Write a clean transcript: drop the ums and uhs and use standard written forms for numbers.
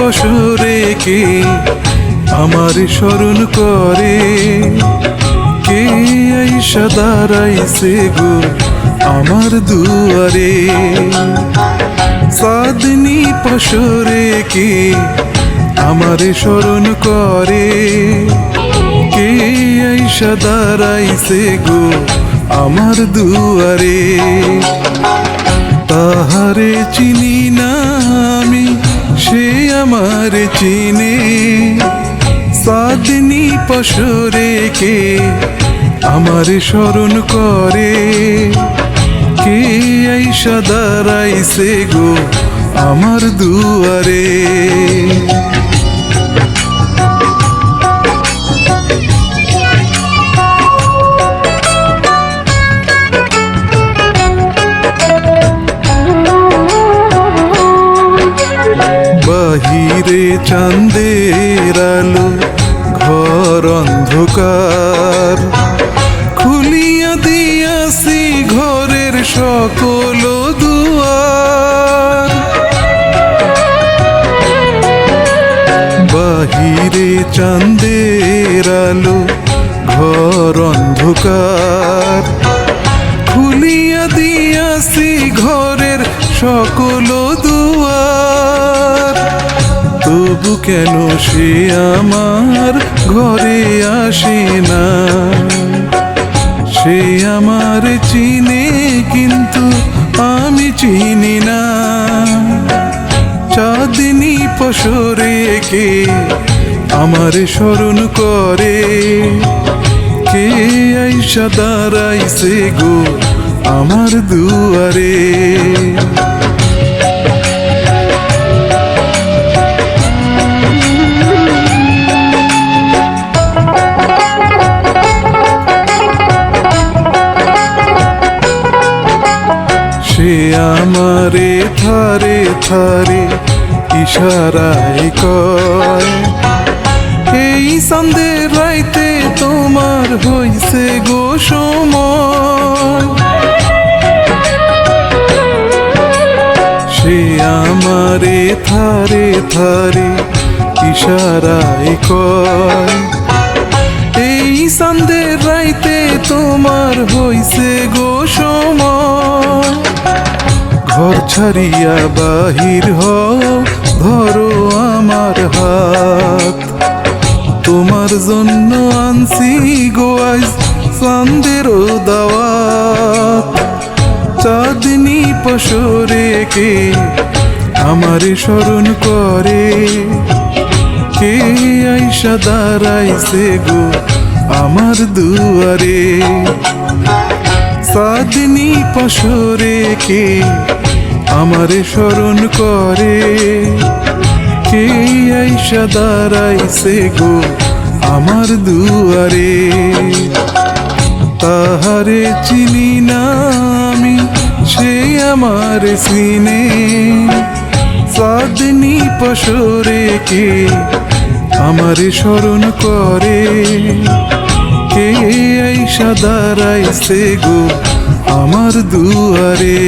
পশরে কে আমার স্মরণ করে, কে আইসা দাঁড়াইছে গো আমার দুয়ারে। চাঁদনি পশরে কে আমার স্মরণ করে, কে আইসা দাঁড়াইছে গো আমার দুয়ারে। তাহারে চিনি না আমি, সে আমার চিনে। চাঁদনি পশরে কে আমার স্মরণ করে, কে আইসা দাঁড়াইছে গো আমার দুয়ারে। বাহিরে চাঁদের আলো, ঘর অন্ধকার, খুলিয়া দিয়াছি ঘরের সকল দুয়ার। বাহিরে চাঁদের আলো, ঘর অন্ধকার, খুলিয়া দিয়াছি ঘরের সকল দুয়ার। তবু কেন সে আমার ঘরে আসে না? সে আমার চিনে কিন্তু আমি চিনি না। চাঁদনি পশরে কে আমার স্মরণ করে, কে আইসা দাঁড়াইছে গো আমার দুয়ারে। সে আমারে থারে থারে ইশারায় কয়, এই সন্ধ্যের রাইতে তোমার হইছে গো সময়। সে আমারে থারে থারে ইশারায় কয়, এই সন্ধ্যের রাইতে তোমার হইছে গো সময়। ঘর ছাড়িয়া বাহির হও, ধরো আমার হাত, তোমার জন্য আনছি গো আজ চাঁদেরও দাওয়াত। চাঁদনি পশরে কে আমার স্মরণ করে, কে আইসা দাঁড়াইছে গো আমার দুয়ারে। চাঁদনি পশরে কে আমার স্মরণ করে, কে আইসা দাঁড়াইছে গো আমার দুয়ারে। তাহারে চিনি না আমি, সে আমার চিনে। চাঁদনি পশরে কে আমার স্মরণ করে, কে আইসা দাঁড়াইছে গো আমার দুয়ারে।